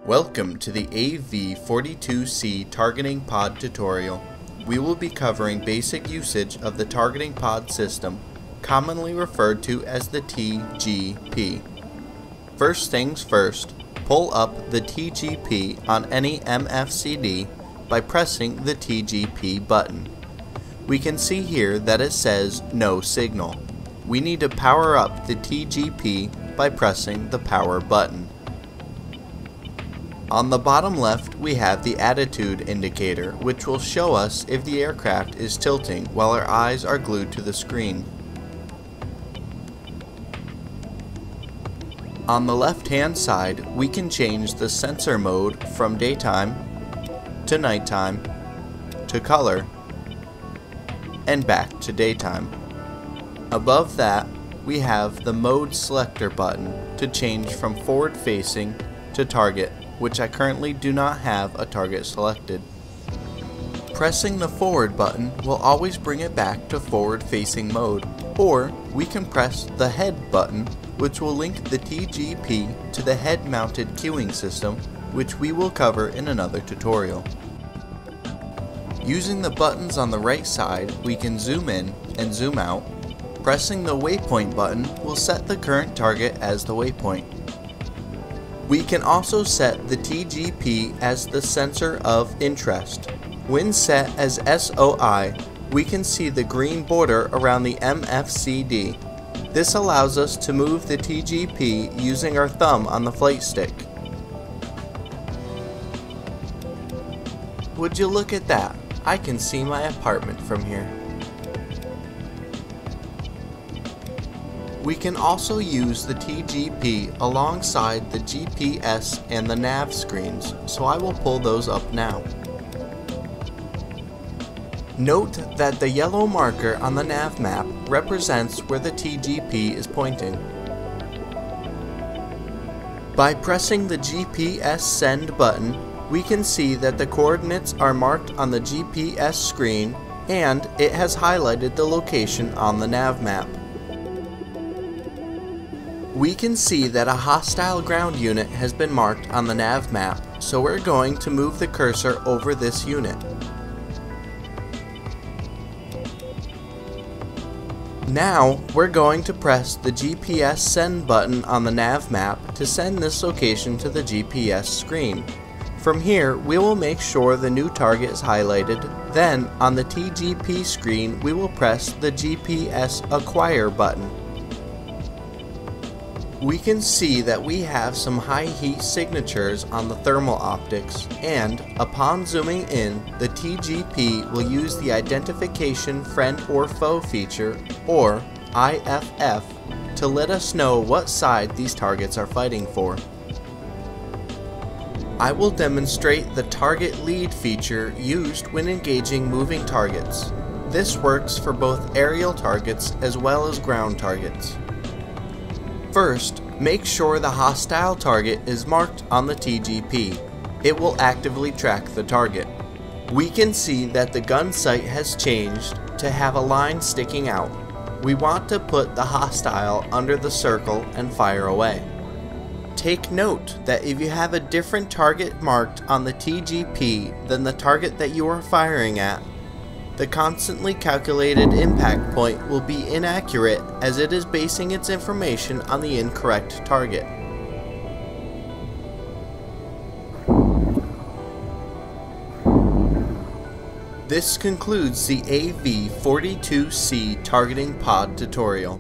Welcome to the AV-42C Targeting Pod tutorial. We will be covering basic usage of the targeting pod system, commonly referred to as the TGP. First things first, pull up the TGP on any MFCD by pressing the TGP button. We can see here that it says no signal. We need to power up the TGP by pressing the power button. On the bottom left, we have the attitude indicator, which will show us if the aircraft is tilting while our eyes are glued to the screen. On the left-hand side, we can change the sensor mode from daytime to nighttime to color and back to daytime. Above that, we have the mode selector button to change from forward-facing to target, which I currently do not have a target selected. Pressing the forward button will always bring it back to forward-facing mode, or we can press the head button, which will link the TGP to the head-mounted cueing system, which we will cover in another tutorial. Using the buttons on the right side, we can zoom in and zoom out. Pressing the waypoint button will set the current target as the waypoint. We can also set the TGP as the sensor of interest. When set as SOI, we can see the green border around the MFCD. This allows us to move the TGP using our thumb on the flight stick. Would you look at that? I can see my apartment from here. We can also use the TGP alongside the GPS and the Nav screens, so I will pull those up now. Note that the yellow marker on the Nav map represents where the TGP is pointing. By pressing the GPS send button, we can see that the coordinates are marked on the GPS screen and it has highlighted the location on the Nav map. We can see that a hostile ground unit has been marked on the Nav map, so we're going to move the cursor over this unit. Now we're going to press the GPS send button on the Nav map to send this location to the GPS screen. From here, we will make sure the new target is highlighted. Then on the TGP screen, we will press the GPS acquire button. We can see that we have some high heat signatures on the thermal optics, and upon zooming in, the TGP will use the identification friend or foe feature, or IFF, to let us know what side these targets are fighting for. I will demonstrate the target lead feature used when engaging moving targets. This works for both aerial targets as well as ground targets. First, make sure the hostile target is marked on the TGP. It will actively track the target. We can see that the gun sight has changed to have a line sticking out. We want to put the hostile under the circle and fire away. Take note that if you have a different target marked on the TGP than the target that you are firing at, the constantly calculated impact point will be inaccurate as it is basing its information on the incorrect target. This concludes the AV-42C Targeting Pod tutorial.